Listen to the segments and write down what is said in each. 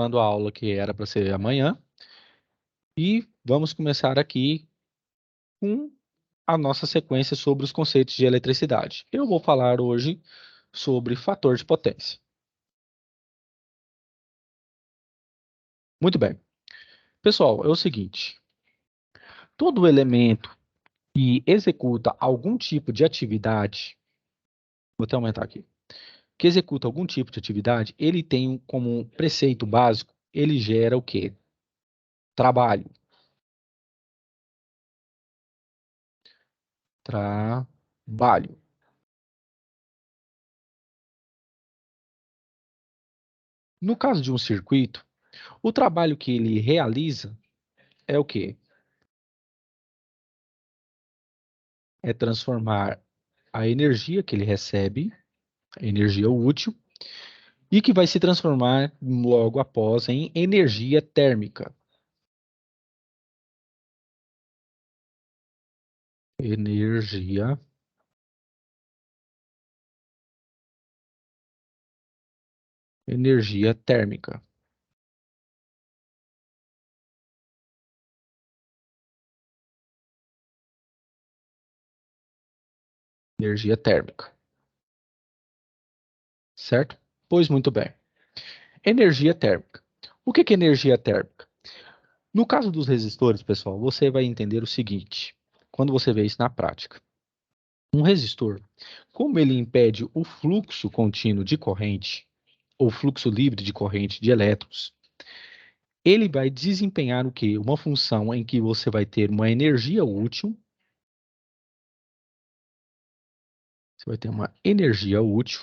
antecipando a aula que era para ser amanhã. E vamos começar aqui com a nossa sequência sobre os conceitos de eletricidade. Eu vou falar hoje sobre fator de potência. Muito bem. Pessoal, é o seguinte. Todo elemento que executa algum tipo de atividade, vou até aumentar aqui, que executa algum tipo de atividade, ele tem como preceito básico, ele gera o quê? Trabalho. Trabalho. No caso de um circuito, o trabalho que ele realiza é o quê? É transformar a energia que ele recebe, a energia útil, e que vai se transformar logo após em energia térmica. Energia térmica. Energia térmica. Certo? Pois muito bem. Energia térmica. O que é energia térmica? No caso dos resistores, pessoal, você vai entender o seguinte, quando você vê isso na prática. Um resistor, como ele impede o fluxo contínuo de corrente, ou fluxo livre de corrente de elétrons, ele vai desempenhar o quê? Uma função em que você vai ter uma energia útil. Você vai ter uma energia útil.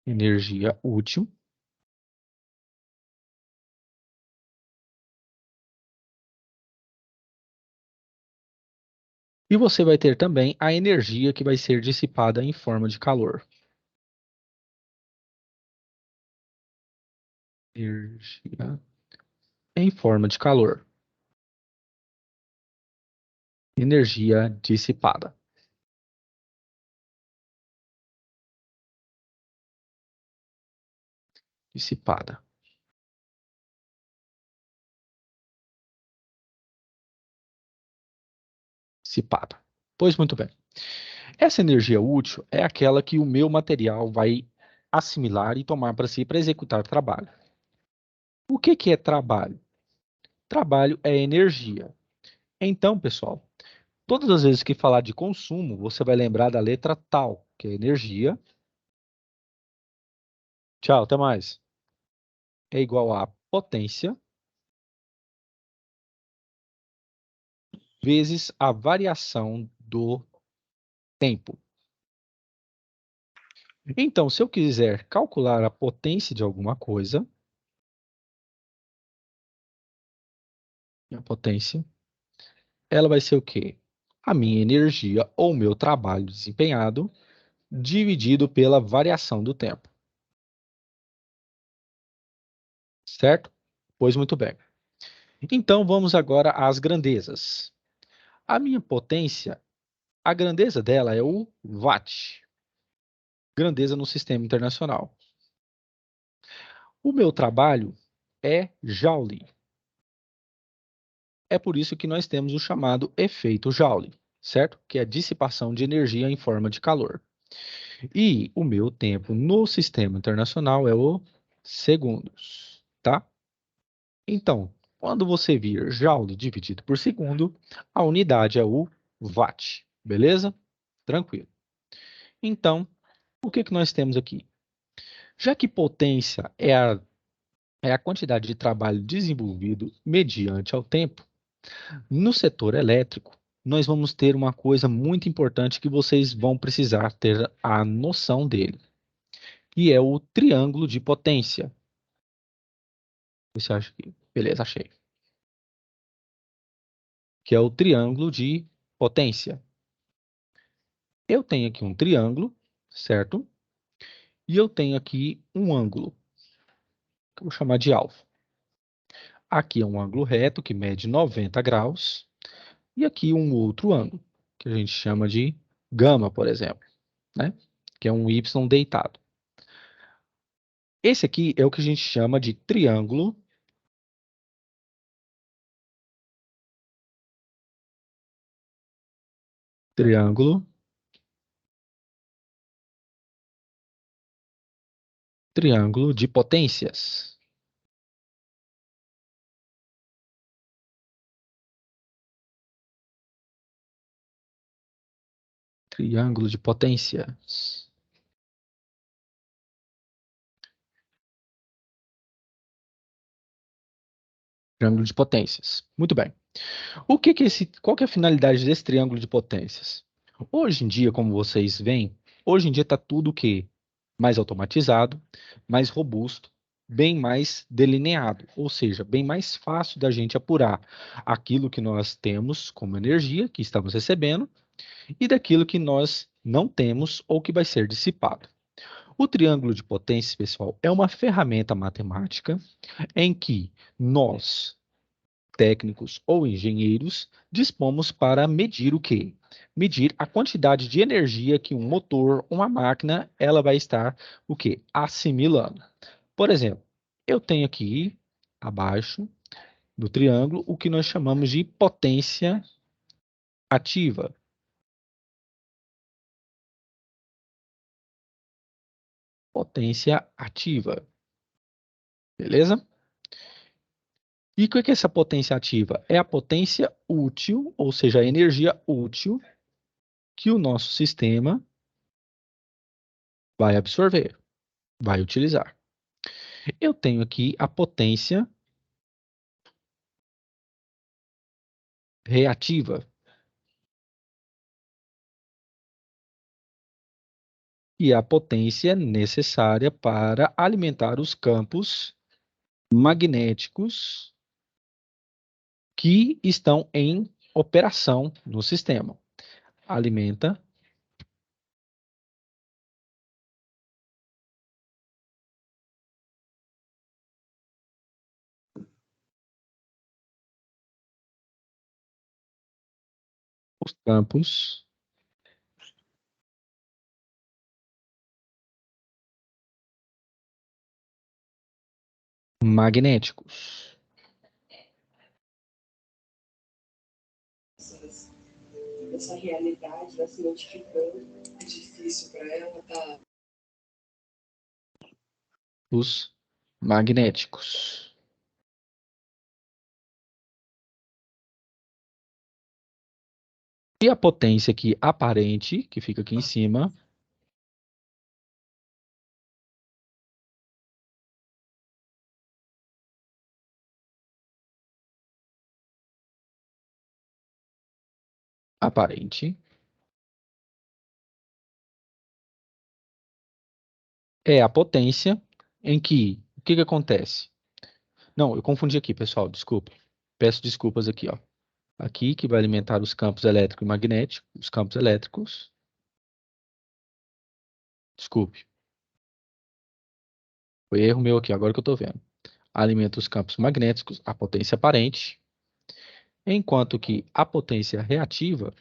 Energia útil. E você vai ter também a energia que vai ser dissipada em forma de calor. Energia em forma de calor. Energia dissipada. Dissipada. Dissipada. Pois muito bem. Essa energia útil é aquela que o meu material vai assimilar e tomar para si para executar trabalho. O que é trabalho? Trabalho é energia. Então, pessoal, todas as vezes que falar de consumo, você vai lembrar da letra tal, que é energia. Tchau, até mais. É igual a potência vezes a variação do tempo. Então, se eu quiser calcular a potência de alguma coisa, a potência, ela vai ser o quê? A minha energia ou meu trabalho desempenhado dividido pela variação do tempo. Certo? Pois muito bem. Então, vamos agora às grandezas. A minha potência, a grandeza dela é o watt. Grandeza no sistema internacional. O meu trabalho é Joule. É por isso que nós temos o chamado efeito Joule, certo? Que é a dissipação de energia em forma de calor. E o meu tempo no sistema internacional é o segundos, tá? Então, quando você vir Joule dividido por segundo, a unidade é o watt, beleza? Tranquilo. Então, o que que nós temos aqui? Já que potência é a quantidade de trabalho desenvolvido mediante ao tempo, no setor elétrico, nós vamos ter uma coisa muito importante que vocês vão precisar ter a noção dele, que é o triângulo de potência. Você acha que... Beleza, achei. Que é o triângulo de potência. Eu tenho aqui um triângulo, certo? E eu tenho aqui um ângulo, que eu vou chamar de alfa. Aqui é um ângulo reto que mede 90 graus. E aqui um outro ângulo, que a gente chama de gama, por exemplo. né? Que é um Y deitado. Esse aqui é o que a gente chama de triângulo, triângulo, triângulo de potências. Triângulo de potências. Triângulo de potências. Muito bem. Qual que é a finalidade desse triângulo de potências? Hoje em dia, como vocês veem, hoje em dia está tudo o quê? Mais automatizado, mais robusto, bem mais delineado, ou seja, bem mais fácil da gente apurar aquilo que nós temos como energia que estamos recebendo e daquilo que nós não temos ou que vai ser dissipado. O triângulo de potências, pessoal, é uma ferramenta matemática em que nós técnicos ou engenheiros, dispomos para medir o quê? Medir a quantidade de energia que um motor, uma máquina, ela vai estar o quê? Assimilando. Por exemplo, eu tenho aqui abaixo do triângulo o que nós chamamos de potência ativa. Potência ativa, beleza? E o que é essa potência ativa? É a potência útil, ou seja, a energia útil que o nosso sistema vai absorver, vai utilizar. Eu tenho aqui a potência reativa e a potência necessária para alimentar os campos magnéticos que estão em operação no sistema. Alimenta os campos magnéticos. Essa realidade vai se modificando, é difícil para ela estar. Os magnéticos. E a potência aqui aparente, que fica aqui em cima, aparente, é a potência em que, o que que acontece? Não, eu confundi aqui, pessoal, desculpa. Peço desculpas aqui, ó. Aqui que vai alimentar os campos elétrico e magnético, os campos elétricos. Desculpe, foi erro meu aqui, agora que eu estou vendo. Alimenta os campos magnéticos, a potência aparente, enquanto que a potência reativa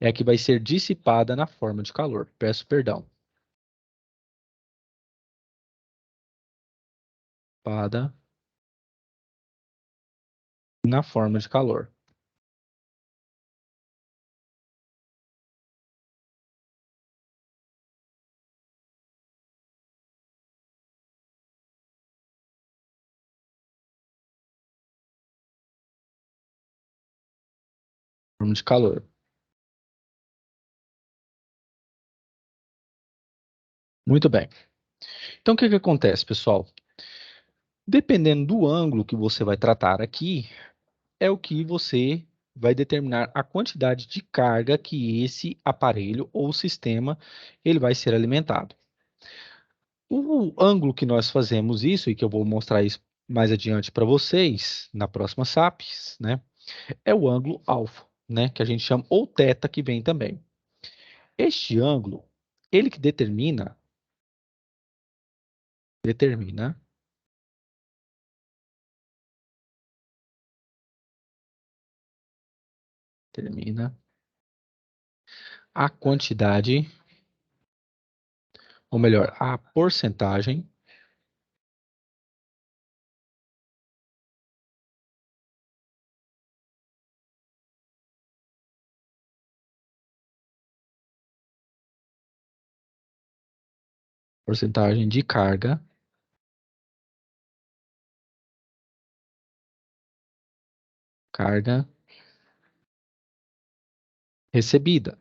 é a que vai ser dissipada na forma de calor. Peço perdão. Dissipada na forma de calor. Forma de calor. Muito bem. Então, o que que acontece, pessoal? Dependendo do ângulo que você vai tratar aqui, é o que você vai determinar a quantidade de carga que esse aparelho ou sistema ele vai ser alimentado. O ângulo que nós fazemos isso, e que eu vou mostrar isso mais adiante para vocês, na próxima SAPs, né, é o ângulo alfa, né, que a gente chama, ou teta, que vem também. Este ângulo, ele que determina, determina a quantidade, ou melhor, a porcentagem de carga recebida.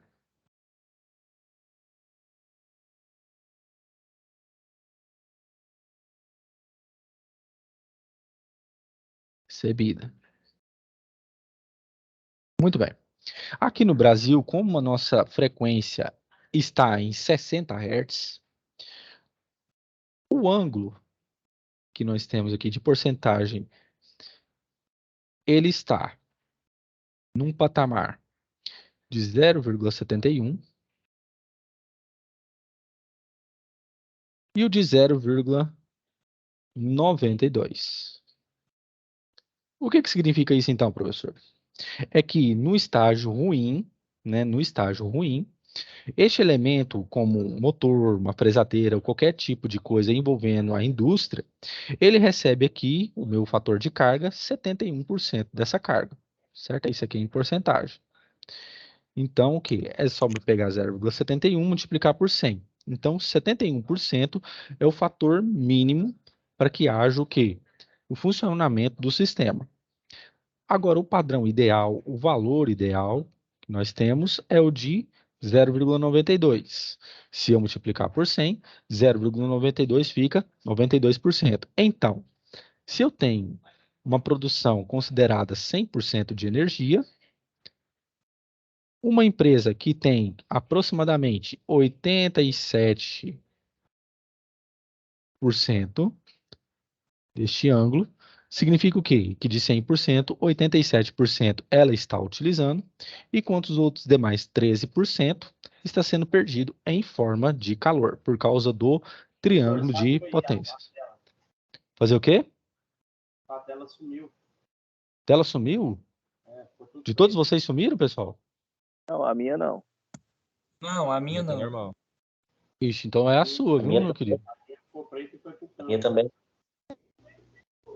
Recebida. Muito bem. Aqui no Brasil, como a nossa frequência está em 60 Hz, o ângulo que nós temos aqui de porcentagem, ele está num patamar de 0,71 e o de 0,92. O que significa isso então, professor? É que no estágio ruim, né, no estágio ruim, este elemento, como um motor, uma fresadeira ou qualquer tipo de coisa envolvendo a indústria, ele recebe aqui o meu fator de carga, 71% dessa carga, certo? Isso aqui é em porcentagem. Então, o que? É só me pegar 0,71 e multiplicar por 100. Então, 71% é o fator mínimo para que haja o quê? O funcionamento do sistema. Agora, o padrão ideal, o valor ideal que nós temos é o de 0,92. Se eu multiplicar por 100, 0,92 fica 92%. Então, se eu tenho uma produção considerada 100% de energia, uma empresa que tem aproximadamente 87% deste ângulo, significa o quê? Que de 100%, 87% ela está utilizando, enquanto os outros demais 13% está sendo perdido em forma de calor, por causa do triângulo de potências. Fazer o quê? A tela sumiu. Tela sumiu? De todos vocês sumiram, pessoal? Não, a minha não. Não, a minha Tá não. normal. Ixi, então é a sua, viu, meu querido? A minha também.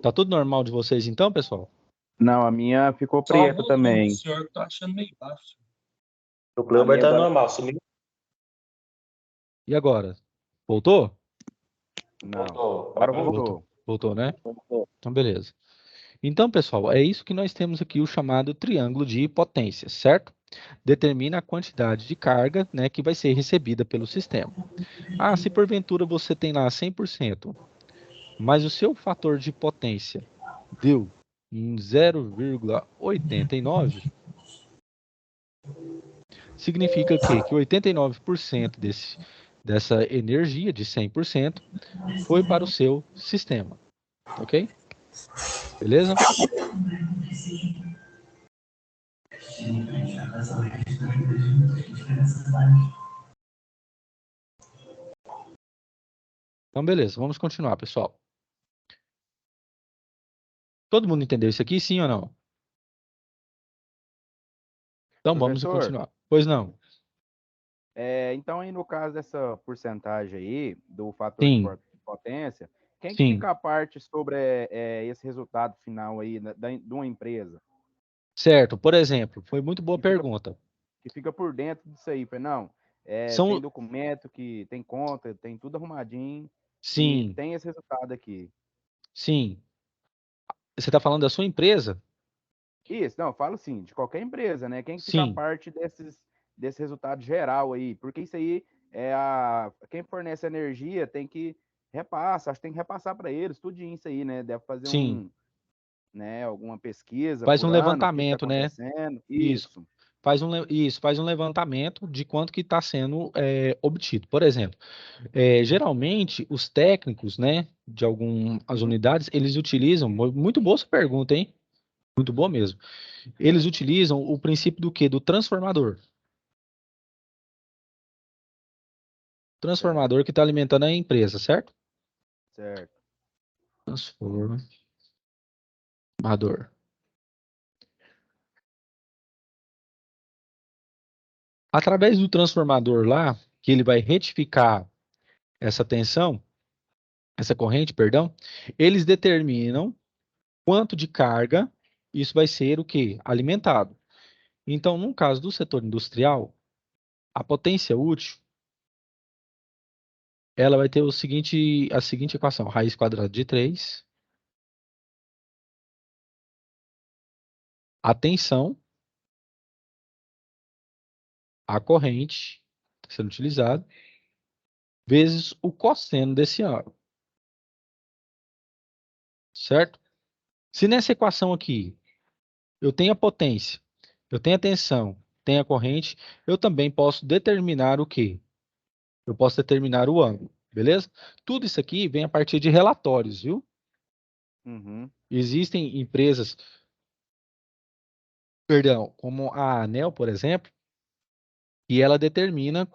Tá tudo normal de vocês então, pessoal? Não, a minha ficou Só preta o também. do senhor que tá achando meio baixo. O Cleuber minha tá agora- normal, sumiu. E agora? Voltou? Não. Voltou. Agora voltou. Voltou, né? Então, beleza. Então, pessoal, é isso que nós temos aqui, o chamado triângulo de potências, certo? Determina a quantidade de carga, né, que vai ser recebida pelo sistema. Ah, se porventura você tem lá 100%, mas o seu fator de potência deu em 0,89, significa que 89% dessa energia de 100% foi para o seu sistema, ok? Beleza? Então, beleza, vamos continuar, pessoal. Todo mundo entendeu isso aqui, sim ou não? Então, vamos Professor, continuar. Pois não? então aí no caso dessa porcentagem aí, do fator de Sim, potência, quem que sim, fica a parte sobre esse resultado final aí de uma empresa? certo. Por exemplo, foi muito boa Que fica, pergunta. que fica por dentro disso aí? Não, tem São, documento, que tem conta, tem tudo arrumadinho e sim, tem esse resultado aqui. sim. Você está falando da sua empresa? Isso, não, eu falo assim, de qualquer empresa, né? Quem que fica a Sim, parte desse resultado geral aí? Porque isso aí quem fornece energia tem que acho que tem que repassar para eles, tudinho isso aí, né? Deve fazer sim. né, alguma pesquisa Faz um por ano, o que está levantamento, né? acontecendo, Isso. isso. Faz um levantamento de quanto que está sendo obtido. Por exemplo, geralmente os técnicos, né, de algumas unidades, eles utilizam, muito boa essa pergunta, hein? Muito boa mesmo. Eles utilizam o princípio do quê? Do transformador. Transformador que está alimentando a empresa, certo? Certo. Transformador. Através do transformador lá, que ele vai retificar essa tensão, essa corrente, perdão, eles determinam quanto de carga isso vai ser o quê? Alimentado. Então, no caso do setor industrial, a potência útil, ela vai ter a seguinte equação, raiz quadrada de 3, a tensão, a corrente está sendo utilizada, vezes o cosseno desse ângulo, certo? Se nessa equação aqui eu tenho a potência, eu tenho a tensão, tenho a corrente, eu também posso determinar o quê? Eu posso determinar o ângulo, beleza? Tudo isso aqui vem a partir de relatórios, viu? Uhum. Existem empresas, perdão, como a ANEEL, por exemplo, e ela determina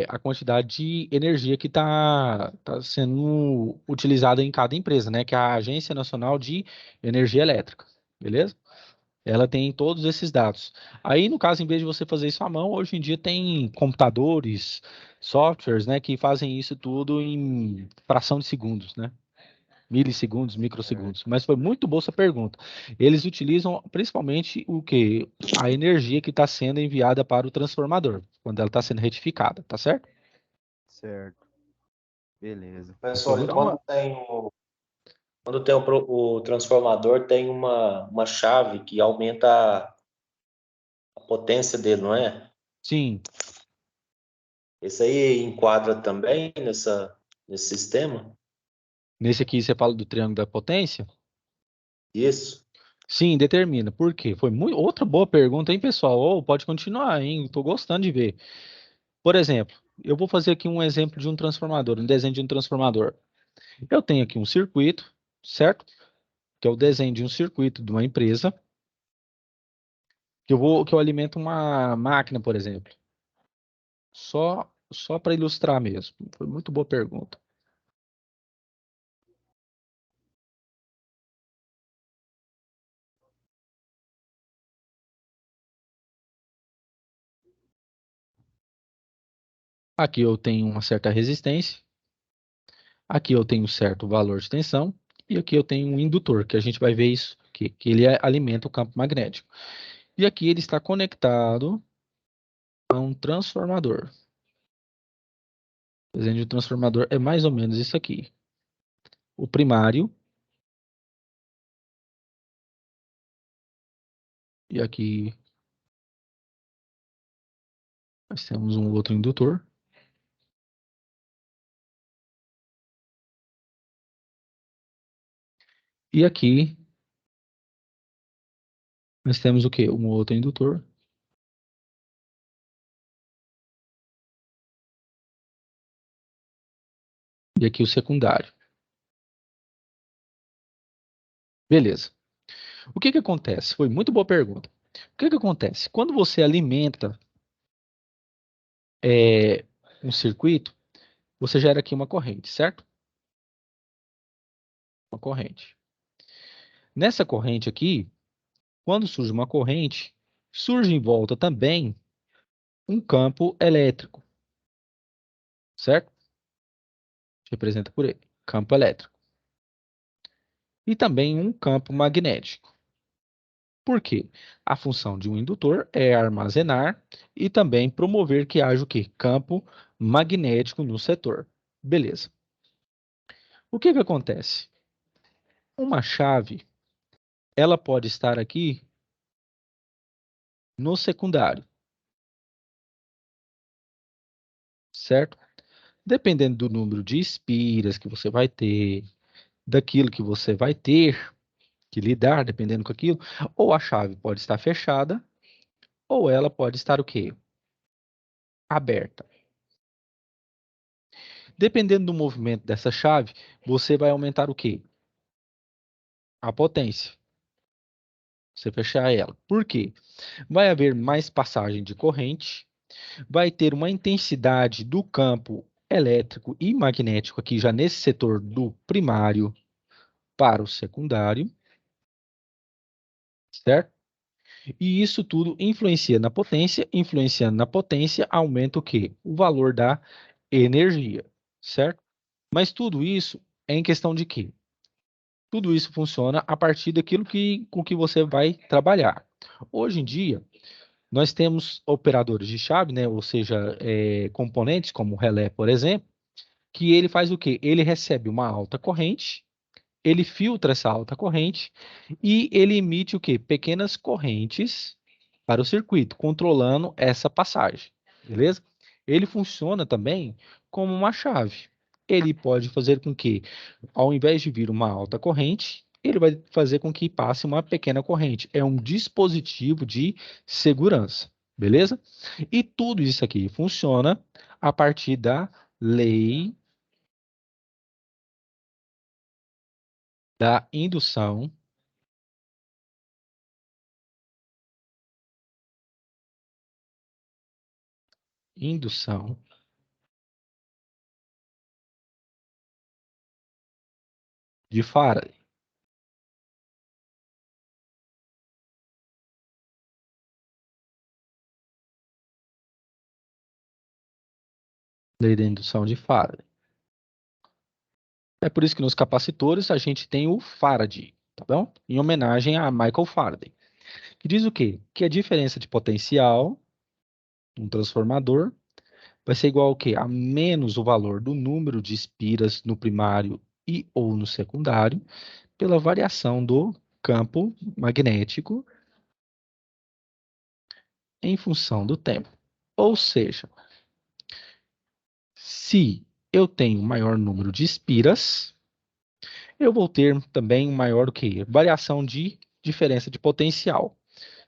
a quantidade de energia que tá sendo utilizada em cada empresa, né? Que é a Agência Nacional de Energia Elétrica, beleza? Ela tem todos esses dados. Aí, no caso, em vez de você fazer isso à mão, hoje em dia tem computadores, softwares, né, que fazem isso tudo em fração de segundos, né? Milissegundos, microsegundos. Mas foi muito boa essa pergunta. Eles utilizam principalmente o quê? A energia que está sendo enviada para o transformador, quando ela está sendo retificada, tá certo? Certo. Beleza. Mas foi Pessoal, muito quando tem o transformador, tem uma chave que aumenta a potência dele, não é? Sim, Esse aí enquadra também nesse sistema? nesse aqui você fala do triângulo da potência? Isso. Sim, determina. Por quê? Foi muito outra boa pergunta, hein, pessoal? Ou pode continuar, hein? Estou gostando de ver. Por exemplo, eu vou fazer aqui um exemplo de um transformador, um desenho de um transformador. Eu tenho aqui um circuito, certo? Que é o desenho de um circuito de uma empresa, que eu alimento uma máquina, por exemplo. Só para ilustrar mesmo. Foi muito boa pergunta. Aqui eu tenho uma certa resistência, aqui eu tenho um certo valor de tensão, e aqui eu tenho um indutor, que a gente vai ver isso aqui, que ele alimenta o campo magnético. E aqui ele está conectado a um transformador. O desenho de um transformador é mais ou menos isso aqui. O primário, e aqui nós temos um outro indutor. E aqui nós temos o quê? Um outro indutor. E aqui o secundário. Beleza. O que que acontece? Foi muito boa pergunta. O que que acontece? Quando você alimenta é, um circuito, você gera aqui uma corrente, certo? Uma corrente. Nessa corrente aqui, quando surge uma corrente, surge em volta também um campo elétrico, certo? Representa por ele, campo elétrico. E também um campo magnético. Por quê? A função de um indutor é armazenar e também promover que haja o quê? Campo magnético no setor. Beleza. O que que acontece? Uma chave, ela pode estar aqui no secundário, certo? Dependendo do número de espiras que você vai ter, daquilo que você vai ter que lidar, dependendo com aquilo, ou a chave pode estar fechada, ou ela pode estar o quê? Aberta. Dependendo do movimento dessa chave, você vai aumentar o quê? A potência. Você fechar ela. Por quê? Vai haver mais passagem de corrente, vai ter uma intensidade do campo elétrico e magnético aqui já nesse setor do primário para o secundário, certo? E isso tudo influencia na potência, influenciando na potência, aumenta o quê? O valor da energia, certo? Mas tudo isso é em questão de quê? Tudo isso funciona a partir daquilo com que você vai trabalhar. Hoje em dia, nós temos operadores de chave, né? Ou seja, componentes como o relé, por exemplo, que ele faz o quê? Ele recebe uma alta corrente, ele filtra essa alta corrente e ele emite o quê? Pequenas correntes para o circuito, controlando essa passagem, beleza? Ele funciona também como uma chave. Ele pode fazer com que, ao invés de vir uma alta corrente, ele vai fazer com que passe uma pequena corrente. É um dispositivo de segurança, beleza? E tudo isso aqui funciona a partir da lei da indução de Faraday. Lei da indução de Faraday. É por isso que nos capacitores a gente tem o Faraday, tá bom? Em homenagem a Michael Faraday. Que diz o quê? Que a diferença de potencial, um transformador, vai ser igual ao quê? A menos o valor do número de espiras no primário e ou no secundário, pela variação do campo magnético em função do tempo. Ou seja, se eu tenho maior número de espiras, eu vou ter também maior o quê? Variação de diferença de potencial.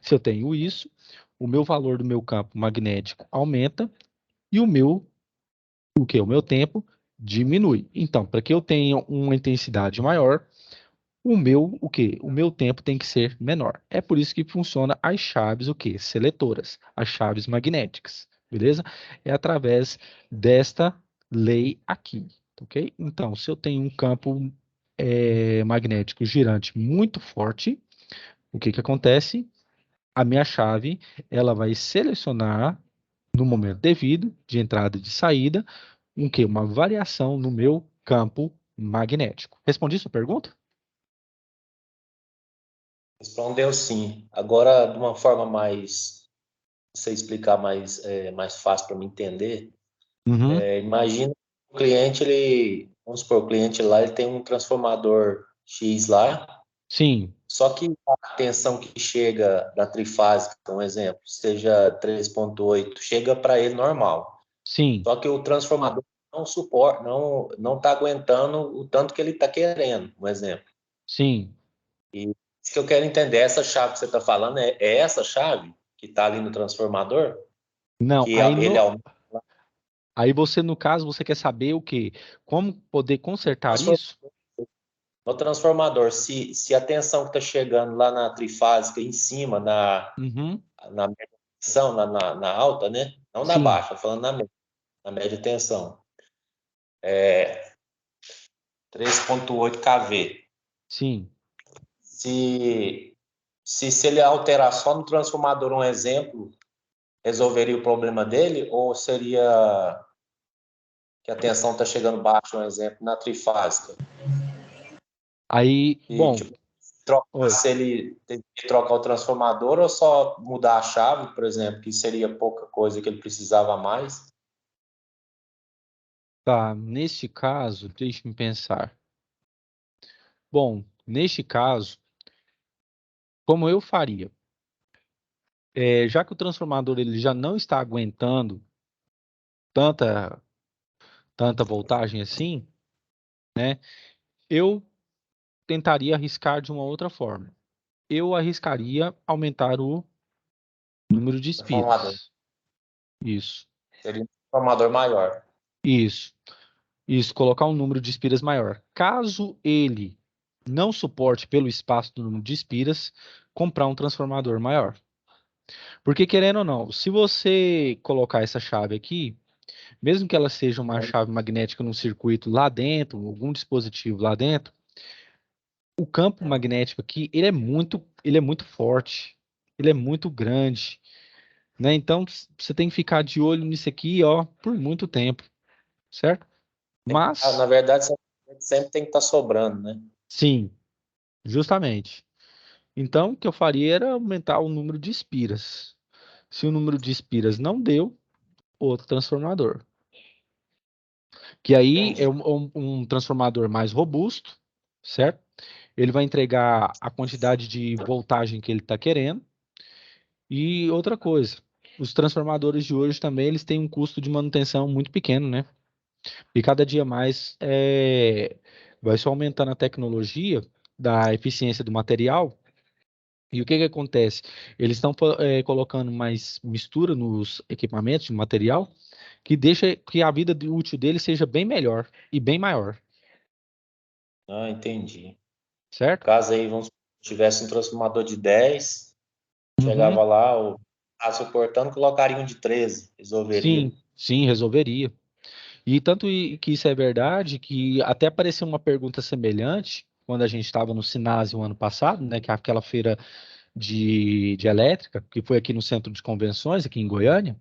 Se eu tenho isso, o meu valor do meu campo magnético aumenta e o meu tempo diminui. Então, para que eu tenha uma intensidade maior, o meu tempo tem que ser menor. É por isso que funciona as chaves, seletoras, as chaves magnéticas, beleza? É através desta lei aqui, ok? Então, se eu tenho um campo magnético girante muito forte, o que acontece? A minha chave, ela vai selecionar no momento devido, de entrada e de saída, uma variação no meu campo magnético. Respondi sua pergunta? Respondeu sim. Agora, de uma forma mais, você explicar mais fácil para me entender, Uhum. imagina o cliente, vamos supor, o cliente lá, ele tem um transformador X lá, Sim, só que a tensão que chega da trifásica, um exemplo, seja 3,8, chega para ele normal. sim, Só que o transformador não suporta, não está aguentando o tanto que ele está querendo, um exemplo. sim. E isso que eu quero entender, essa chave que você está falando, é essa chave que está ali no transformador? Não, Que ele aumenta aí você, no caso, você quer saber o quê? Como poder consertar o isso? no transformador, se a tensão que está chegando lá na trifásica em cima, Uhum. na média tensão, na alta, né? Não na Sim, baixa, falando na média tensão, 3,8 kV. sim. Se ele alterar só no transformador, um exemplo, resolveria o problema dele? Ou seria que a tensão está chegando baixa, um exemplo, na trifásica? Aí, E, bom, tipo, oi. se ele tem que trocar o transformador ou só mudar a chave, por exemplo, que seria pouca coisa que ele precisava mais. Tá, neste caso, deixe-me pensar. Bom, neste caso, como eu faria? Já que o transformador ele já não está aguentando tanta, tanta voltagem assim, né? Eu tentaria arriscar de uma outra forma. Eu arriscaria aumentar o número de Transformador. espiras. Isso, Seria um transformador maior. isso, isso, colocar um número de espiras maior. Caso ele não suporte pelo espaço do número de espiras, comprar um transformador maior. Porque querendo ou não, se você colocar essa chave aqui, mesmo que ela seja uma chave magnética num circuito lá dentro, algum dispositivo lá dentro, o campo magnético aqui, ele é muito forte. ele é muito grande, né? Então você tem que ficar de olho nisso aqui, ó, por muito tempo, certo? Na Mas, verdade, sempre tem que estar sobrando, né? sim, justamente. Então, o que eu faria era aumentar o número de espiras. Se o número de espiras não deu, outro transformador. Que aí é Entendi. um transformador mais robusto, certo? Ele vai entregar a quantidade de voltagem que ele está querendo. E outra coisa, os transformadores de hoje também eles têm um custo de manutenção muito pequeno, né? E cada dia mais vai só aumentando a tecnologia da eficiência do material. E o que que acontece? Eles estão colocando mais mistura nos equipamentos de material que deixa que a vida útil dele seja bem melhor e bem maior, Ah, entendi. No certo? caso aí, vamos supor, se tivesse um transformador de 10, Uhum. chegava lá, tá suportando, colocaria um de 13, resolveria. Sim, sim, resolveria. E tanto que isso é verdade que até apareceu uma pergunta semelhante quando a gente estava no Sinase o ano passado, né, que é aquela feira de elétrica, que foi aqui no Centro de Convenções, aqui em Goiânia.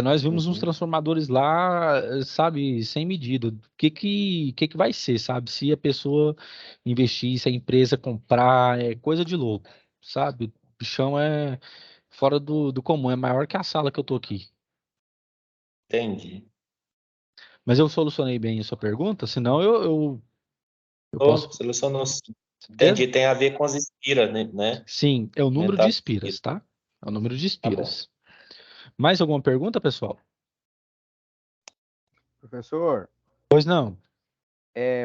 Nós vimos uns Uhum. transformadores lá, sabe, sem medida. O que que vai ser, sabe? Se a pessoa investir, se a empresa comprar, é coisa de louco, sabe? O bichão é fora do comum, é maior que a sala que eu tô aqui. Entendi. Mas eu solucionei bem a sua pergunta, senão eu posso. Oh, solucionou. Certeza? Entendi, tem a ver com as espiras, né? Sim, é o número de Aumentar as espiras, espiras. tá? É o número de Tá bom. espiras. Mais alguma pergunta, pessoal? Professor, Pois não.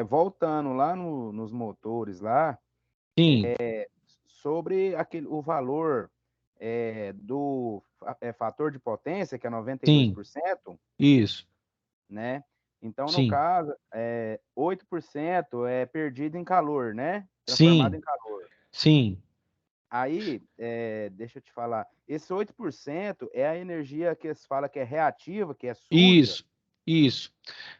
voltando lá nos motores lá, Sim, sobre o valor fator de potência, que é sim, 92%, isso. né? Então, no Sim, caso, 8% é perdido em calor, né? Transformado sim, em calor. sim. Aí, deixa eu te falar, esse 8% é a energia que se fala que é reativa, que é suja. Isso, isso.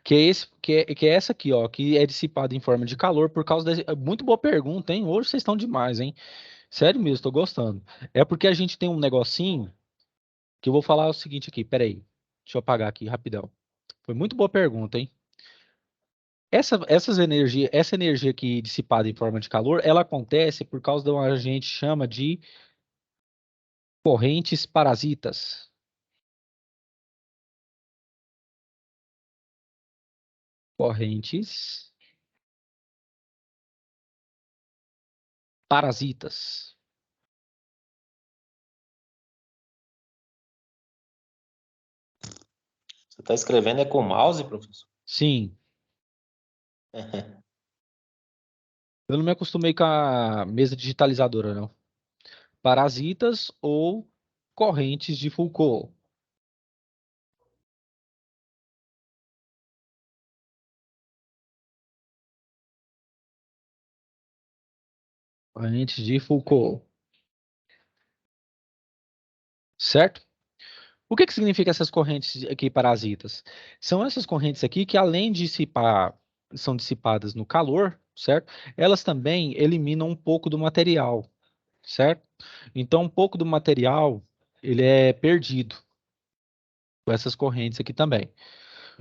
Que é essa aqui, ó, que é dissipada em forma de calor por causa muito boa pergunta, hein? Hoje vocês estão demais, hein? Sério mesmo, tô gostando. É porque a gente tem um negocinho que eu vou falar o seguinte aqui, peraí. Deixa eu apagar aqui rapidão. Foi muito boa pergunta, hein? Essa energia aqui dissipada em forma de calor, ela acontece por causa de uma que a gente chama de correntes parasitas. Correntes parasitas. Você está escrevendo é com o mouse, professor? Sim, eu não me acostumei com a mesa digitalizadora, não. Parasitas ou correntes de Foucault. Correntes de Foucault. Certo? O que que significa essas correntes aqui parasitas? São essas correntes aqui que, além de dissipar, são dissipadas no calor, certo? Elas também eliminam um pouco do material, certo? Então, um pouco do material, ele é perdido com essas correntes aqui também.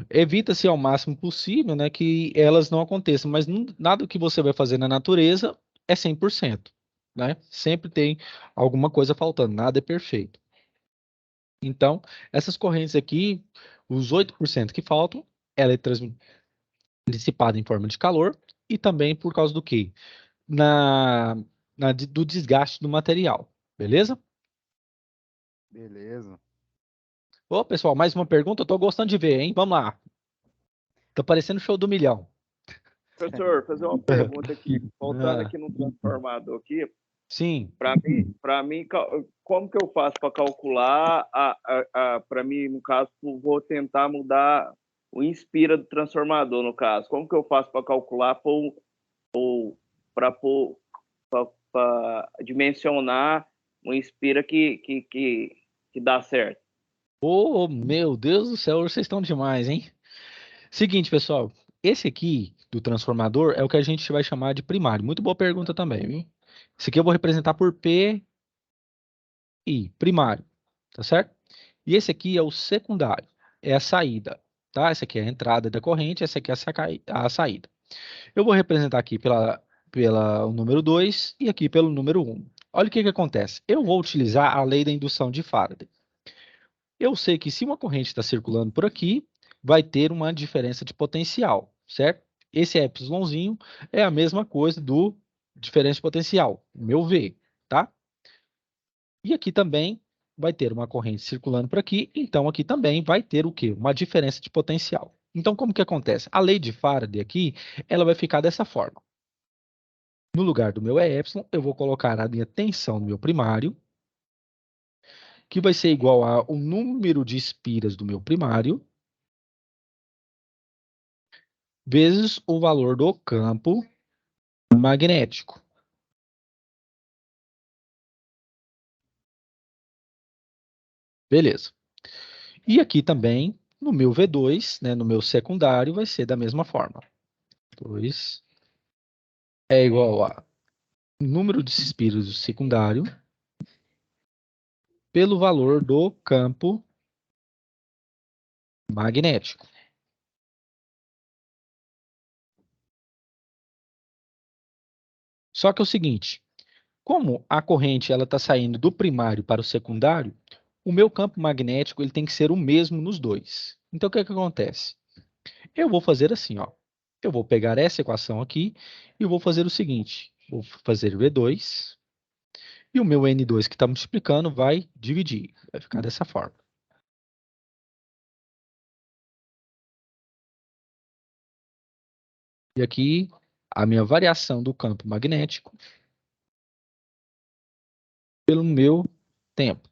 Evita-se ao máximo possível, né, que elas não aconteçam, mas nada que você vai fazer na natureza é 100%, né? Sempre tem alguma coisa faltando, nada é perfeito. Então, essas correntes aqui, os 8% que faltam, ela é dissipada em forma de calor e também por causa do quê? Na, do desgaste do material, beleza? Beleza. Ô, pessoal, mais uma pergunta? Eu tô gostando de ver, hein? Vamos lá. Tá parecendo show do milhão. Professor, fazer uma pergunta aqui, voltando Ah, aqui no transformador aqui, sim, para mim, como que eu faço para calcular para mim, no caso, vou tentar mudar o inspira do transformador, no caso. Como que eu faço para calcular para dimensionar um inspira que dá certo? ô, meu Deus do céu, vocês estão demais, hein? Seguinte, pessoal, esse aqui do transformador é o que a gente vai chamar de primário. Muito boa pergunta também, viu? Esse aqui eu vou representar por P, I, primário, tá certo? E esse aqui é o secundário, é a saída, tá? Essa aqui é a entrada da corrente, essa aqui é a saída. Eu vou representar aqui pela o número 2 e aqui pelo número 1. Olha o que acontece. Eu vou utilizar a lei da indução de Faraday. Eu sei que se uma corrente está circulando por aqui, vai ter uma diferença de potencial, certo? Esse Epsilonzinho é a mesma coisa do diferença de potencial, meu V, tá? E aqui também vai ter uma corrente circulando por aqui, então aqui também vai ter o quê? Uma diferença de potencial. Então, como que acontece? A lei de Faraday aqui, ela vai ficar dessa forma. No lugar do meu E epsilon, eu vou colocar a minha tensão no meu primário, que vai ser igual ao número de espiras do meu primário, vezes o valor do campo magnético. Beleza. E aqui também, no meu V2, né, no meu secundário, vai ser da mesma forma. 2 é igual a número de espiras do secundário pelo valor do campo magnético. Só que é o seguinte, como a corrente ela está saindo do primário para o secundário, o meu campo magnético ele tem que ser o mesmo nos dois. Então, o que acontece? Eu vou fazer assim, ó. Eu vou pegar essa equação aqui e vou fazer o seguinte. Vou fazer V2 e o meu N2 que está multiplicando vai dividir. Vai ficar dessa forma. E aqui, a minha variação do campo magnético pelo meu tempo.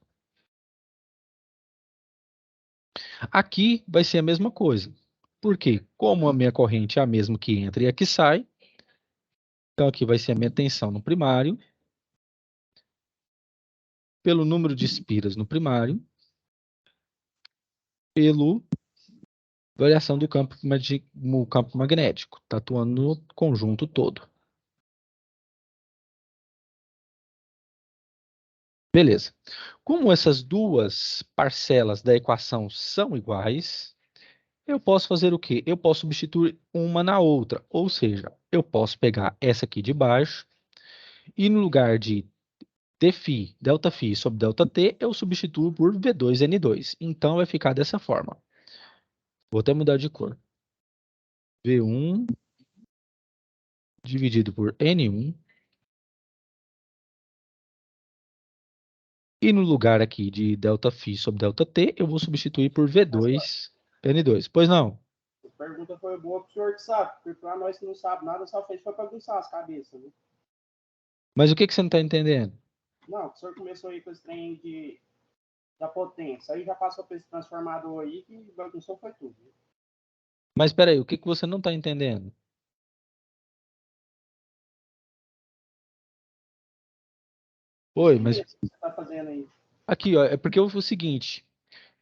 Aqui vai ser a mesma coisa. Por quê? Como a minha corrente é a mesma que entra e a que sai, então aqui vai ser a minha tensão no primário, pelo número de espiras no primário, pelo variação do campo, no campo magnético. Está atuando no conjunto todo. Beleza. Como essas duas parcelas da equação são iguais, eu posso fazer o quê? Eu posso substituir uma na outra. Ou seja, eu posso pegar essa aqui de baixo e no lugar de Tφ, ΔΦ sobre ΔT, eu substituo por V2N2. Então, vai ficar dessa forma. Vou até mudar de cor. V1 dividido por N1. E no lugar aqui de ΔΦ sobre ΔT, eu vou substituir por V2N2. Pois não? A pergunta foi boa pro senhor que sabe, porque para nós que não sabe nada, só fez para bagunçar as cabeças, né? Mas o que você não está entendendo? Não, o senhor começou aí com esse trem da potência, aí já passou para esse transformador aí que bagunçou foi tudo. Né? Mas espera aí, o que você não está entendendo? Oi, mas... O que você está fazendo aí? Aqui, ó, é porque o seguinte,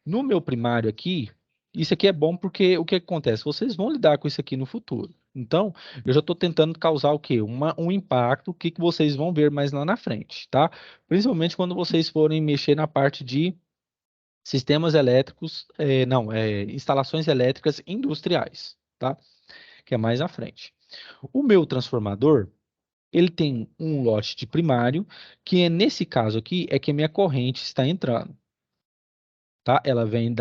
no meu primário aqui, isso aqui é bom porque o que acontece? Vocês vão lidar com isso aqui no futuro. Então, eu já estou tentando causar o quê? Um impacto, o que vocês vão ver mais lá na frente, tá? Principalmente quando vocês forem mexer na parte de sistemas elétricos, instalações elétricas industriais, tá? Que é mais à frente. O meu transformador, ele tem um lote de primário, que é nesse caso aqui, é que a minha corrente está entrando, tá? Ela vem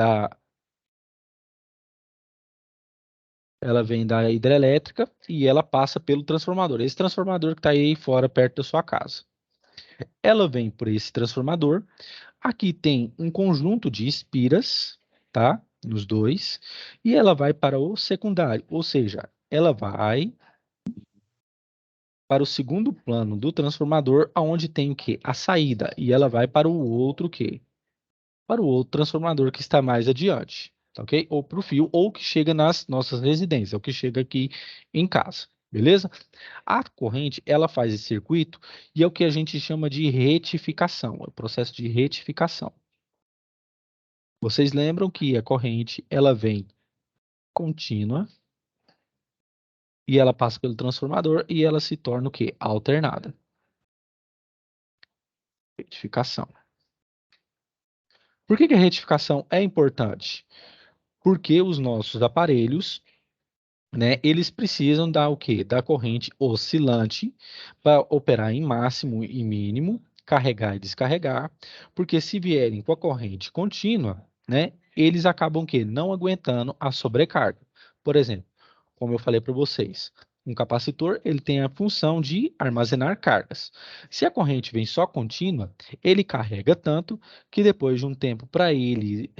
da hidrelétrica e ela passa pelo transformador. Esse transformador que está aí fora, perto da sua casa. Ela vem por esse transformador. Aqui tem um conjunto de espiras, tá? Nos dois. E ela vai para o secundário, ou seja, ela vai para o segundo plano do transformador, aonde tem o quê? A saída. E ela vai para o outro quê? Para o outro transformador que está mais adiante, tá ok? Ou para o fio, ou que chega nas nossas residências, ou que chega aqui em casa, beleza? A corrente, ela faz esse circuito e é o que a gente chama de retificação, é o processo de retificação. Vocês lembram que a corrente, ela vem contínua e ela passa pelo transformador e ela se torna o quê? Alternada. Retificação. Por que que a retificação é importante? Porque os nossos aparelhos, né, eles precisam da o quê? Da corrente oscilante para operar em máximo e mínimo, carregar e descarregar, porque se vierem com a corrente contínua, né, eles acabam o quê? Não aguentando a sobrecarga. Por exemplo, como eu falei para vocês, um capacitor ele tem a função de armazenar cargas. Se a corrente vem só contínua, ele carrega tanto que depois de um tempo para ele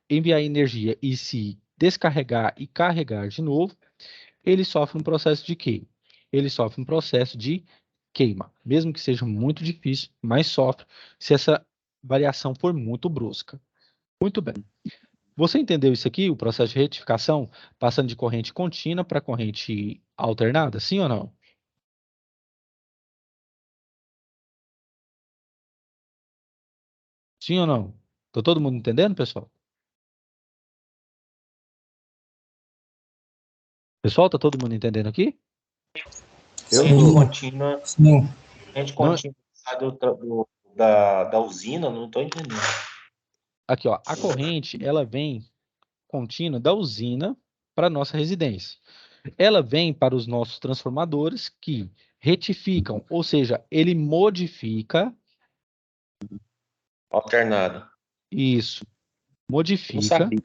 enviar energia e se descarregar e carregar de novo, ele sofre um processo de quê? Ele sofre um processo de queima, mesmo que seja muito difícil, mas sofre se essa variação for muito brusca. Muito bem. Você entendeu isso aqui, o processo de retificação, passando de corrente contínua para corrente alternada, sim ou não? Sim ou não? Tá todo mundo entendendo, pessoal? Pessoal, tá todo mundo entendendo aqui? Eu Corrente tô. contínua, Sim. corrente Não, contínua sai da usina, não estou entendendo. aqui, ó, a corrente, ela vem contínua da usina para a nossa residência. Ela vem para os nossos transformadores que retificam, ou seja, ele modifica Alternada. isso, Não modifica, sabia.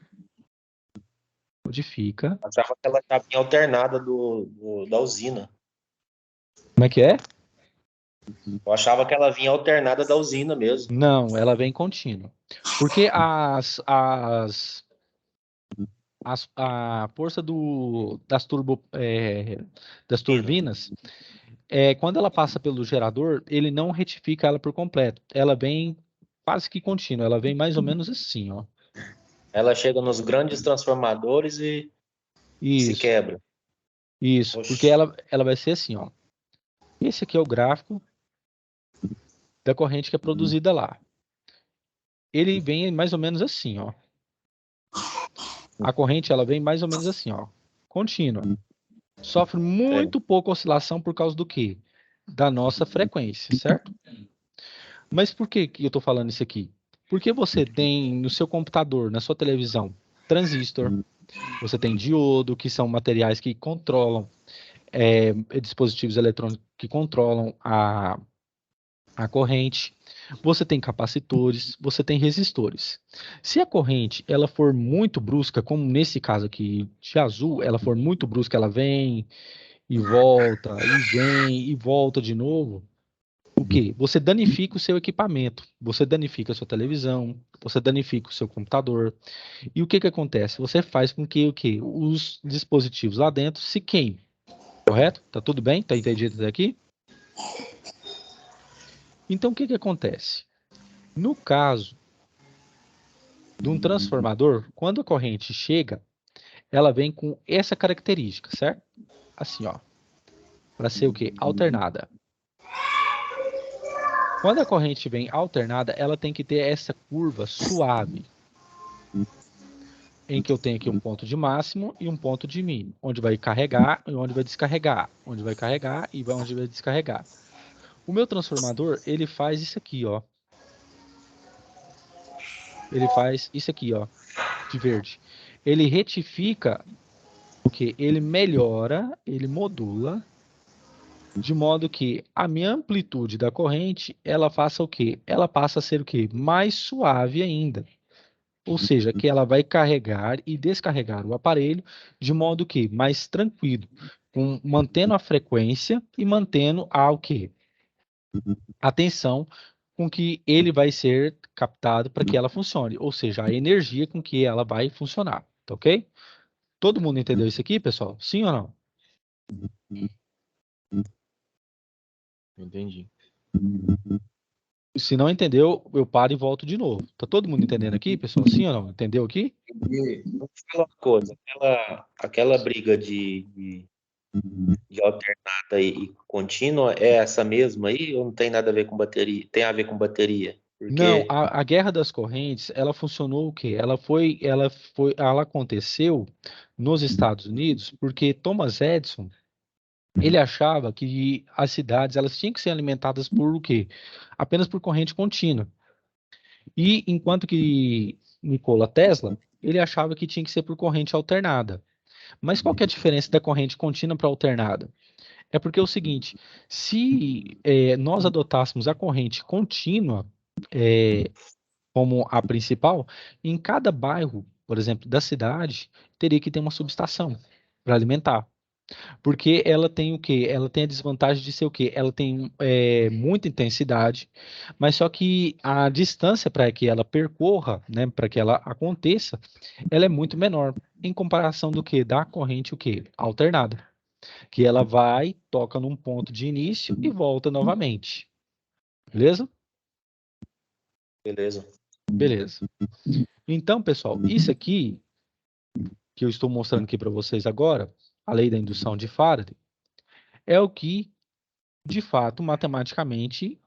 modifica. Achava que ela estava em alternada da usina. Como é que é? Eu achava que ela vinha alternada da usina mesmo. Não, ela vem contínua. Porque a força das turbinas, quando ela passa pelo gerador, ele não retifica ela por completo. Ela vem quase que contínua, ela vem mais ou menos assim, ó. Ela chega nos grandes transformadores e se Isso, quebra. isso, porque Oxi. ela vai ser assim, ó. Esse aqui é o gráfico da corrente que é produzida lá. Ele vem mais ou menos assim, ó. A corrente ela vem mais ou menos assim, ó, contínua. Sofre É. muito pouca oscilação por causa do quê? Da nossa frequência, certo? Mas por que que eu estou falando isso aqui? Porque você tem no seu computador, na sua televisão, transistor, você tem diodo, que são materiais que controlam, dispositivos eletrônicos que controlam a corrente. Você tem capacitores, você tem resistores. Se a corrente ela for muito brusca, como nesse caso aqui de azul, ela for muito brusca, ela vem e volta, e vem e volta de novo. O quê? Você danifica o seu equipamento, você danifica a sua televisão, você danifica o seu computador. E o que que acontece? Você faz com que o quê? Os dispositivos lá dentro se queimem. Correto? Tá tudo bem? Tá entendido até aqui? Então o que que acontece? No caso de um transformador, quando a corrente chega, ela vem com essa característica, certo? Assim, ó, para ser o quê? Alternada. Quando a corrente vem alternada, ela tem que ter essa curva suave, em que eu tenho aqui um ponto de máximo e um ponto de mínimo, onde vai carregar e onde vai descarregar, onde vai carregar e onde vai descarregar. O meu transformador, ele faz isso aqui, ó. Ele faz isso aqui, ó, de verde. Ele retifica o que? Ele melhora, ele modula, de modo que a minha amplitude da corrente, ela faça o quê? Ela passa a ser o quê? Mais suave ainda. Ou seja, que ela vai carregar e descarregar o aparelho de modo que mais tranquilo, mantendo a frequência e mantendo o quê? A tensão com que ele vai ser captado para que ela funcione, ou seja, a energia com que ela vai funcionar, tá ok? Todo mundo entendeu isso aqui, pessoal? Sim ou não? Entendi. Se não entendeu, eu paro e volto de novo. Tá todo mundo entendendo aqui, pessoal? Sim ou não? Entendeu aqui? E vou te falar uma coisa, aquela briga de alternada e contínua é essa mesma aí ou não tem nada a ver com bateria? Tem a ver com bateria? Não, Porque a guerra das correntes, ela funcionou o quê? Ela aconteceu nos Estados Unidos porque Thomas Edison, ele achava que as cidades, elas tinham que ser alimentadas por o quê? Apenas por corrente contínua. E enquanto que Nikola Tesla, ele achava que tinha que ser por corrente alternada. Mas qual que é a diferença da corrente contínua para alternada? É porque é o seguinte, se nós adotássemos a corrente contínua como a principal, em cada bairro, por exemplo, da cidade, teria que ter uma subestação para alimentar. Porque ela tem o quê? Ela tem a desvantagem de ser o quê? Ela tem muita intensidade, mas só que a distância para que ela percorra, né, para que ela aconteça, ela é muito menor em comparação do que? Da corrente o quê? Alternada, que ela vai, toca num ponto de início e volta novamente. Beleza? Beleza. Beleza. Então, pessoal, isso aqui que eu estou mostrando aqui para vocês agora, a lei da indução de Faraday, é o que, de fato, matematicamente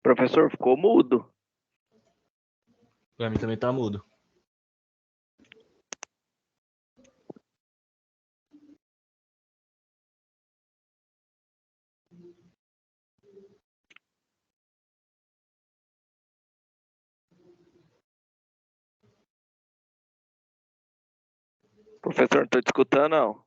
Professor, ficou mudo. Pra mim também tá mudo. Professor, não tô te escutando, não.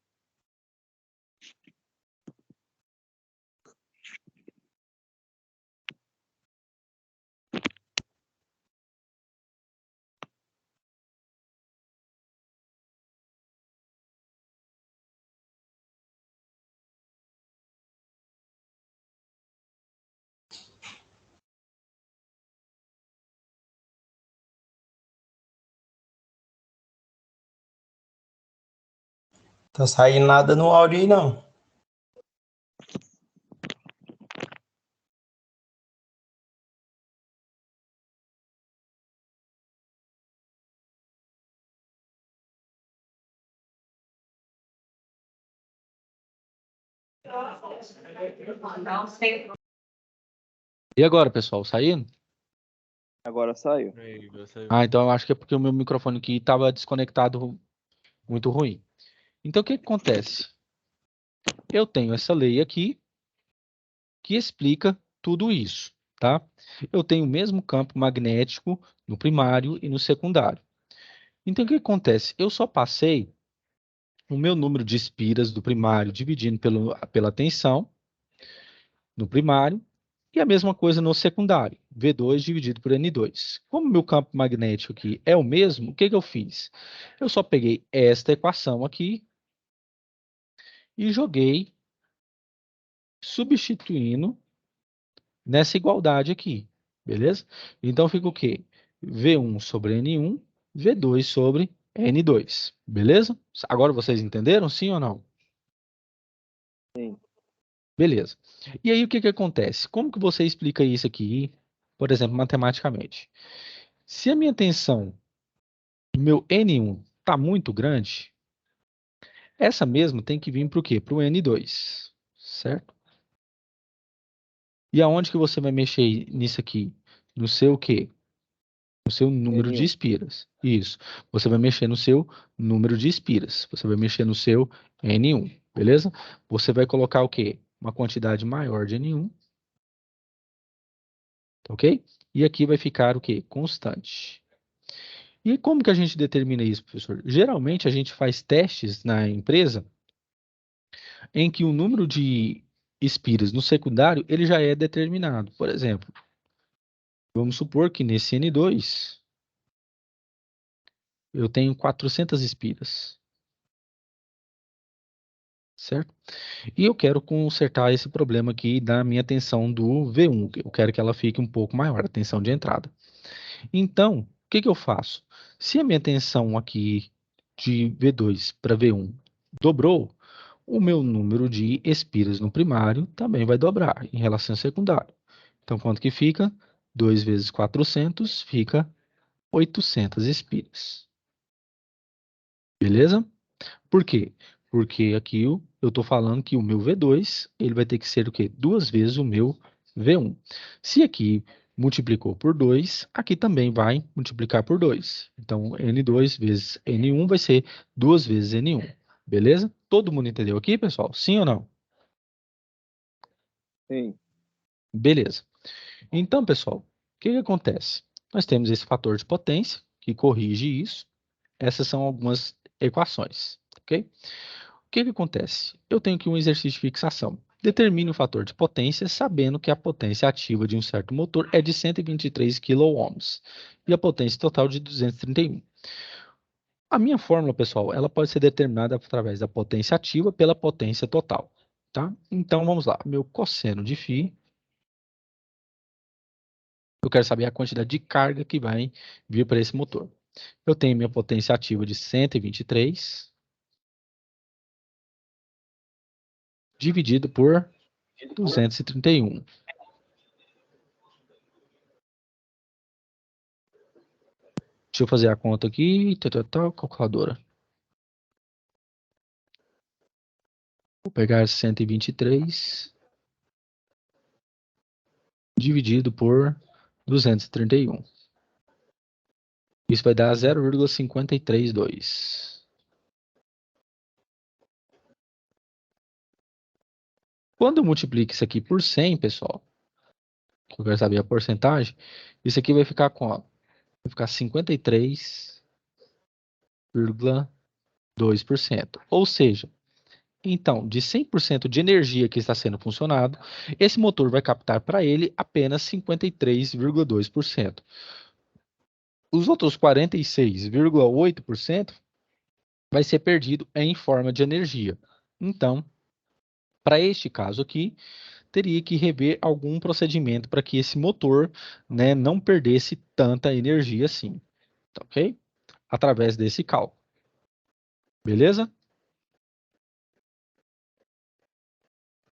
Tá saindo nada no áudio aí, não. E agora, pessoal, saindo? Agora saiu. Aí, você... Ah, então eu acho que é porque o meu microfone aqui estava desconectado muito ruim. Então, o que que acontece? Eu tenho essa lei aqui que explica tudo isso, tá? Eu tenho o mesmo campo magnético no primário e no secundário. Então, o que acontece? Eu só passei o meu número de espiras do primário dividindo pela tensão no primário e a mesma coisa no secundário, V2 dividido por N2. Como meu campo magnético aqui é o mesmo, o que que eu fiz? Eu só peguei esta equação aqui e joguei substituindo nessa igualdade aqui, beleza? Então fica o quê? V1 sobre N1, V2 sobre N2, beleza? Agora vocês entenderam, sim ou não? Sim. Beleza. E aí o que que acontece? Como que você explica isso aqui, por exemplo, matematicamente? Se a minha tensão do meu N1 está muito grande, essa mesma tem que vir para o quê? Para o N2, certo? E aonde que você vai mexer nisso aqui? No seu quê? No seu número de N1. espiras. Isso. Você vai mexer no seu número de espiras. Você vai mexer no seu N1, beleza? Você vai colocar o quê? Uma quantidade maior de N1, tá ok? E aqui vai ficar o quê? Constante. E como que a gente determina isso, professor? Geralmente a gente faz testes na empresa em que o número de espiras no secundário ele já é determinado. Por exemplo, vamos supor que nesse N2 eu tenho 400 espiras. certo? E eu quero consertar esse problema aqui da minha tensão do V1. Eu quero que ela fique um pouco maior, a tensão de entrada. Então, o que que eu faço? Se a minha tensão aqui de V2 para V1 dobrou, o meu número de espiras no primário também vai dobrar em relação ao secundário. Então, quanto que fica? 2 vezes 400 fica 800 espiras. Beleza? Por quê? Porque aqui eu estou falando que o meu V2 ele vai ter que ser o quê? 2 vezes o meu V1. Se aqui multiplicou por 2, aqui também vai multiplicar por 2. Então, N2 vezes N1 vai ser 2 vezes N1. Beleza? Todo mundo entendeu aqui, pessoal? Sim ou não? Sim. Beleza. Então, pessoal, o que que acontece? Nós temos esse fator de potência que corrige isso. Essas são algumas equações, ok? O que que acontece? Eu tenho aqui um exercício de fixação. Determine o fator de potência sabendo que a potência ativa de um certo motor é de 123 kΩ e a potência total de 231. A minha fórmula, pessoal, ela pode ser determinada através da potência ativa pela potência total, tá? Então, vamos lá. Meu cosseno de φ, eu quero saber a quantidade de carga que vai vir para esse motor. Eu tenho minha potência ativa de 123 dividido por 231. Deixa eu fazer a conta aqui. Calculadora. Vou pegar 123 dividido por 231. Isso vai dar 0,532. Quando eu multiplico isso aqui por 100, pessoal, que eu quero saber a porcentagem, isso aqui vai ficar com, ó, vai ficar 53,2%. Ou seja, então, de 100% de energia que está sendo funcionado, esse motor vai captar para ele apenas 53,2%. Os outros 46,8% vai ser perdido em forma de energia. Então, para este caso aqui, teria que rever algum procedimento para que esse motor, né, não perdesse tanta energia assim, tá ok? Através desse cálculo. Beleza?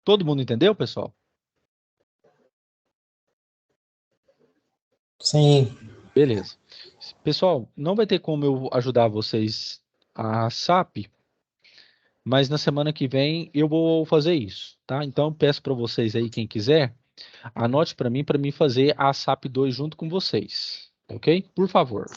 Todo mundo entendeu, pessoal? Sim. Beleza. Pessoal, não vai ter como eu ajudar vocês a SAP, mas na semana que vem eu vou fazer isso, tá? Então peço para vocês aí, quem quiser, anote para mim fazer a SAP 2 junto com vocês, ok? Por favor.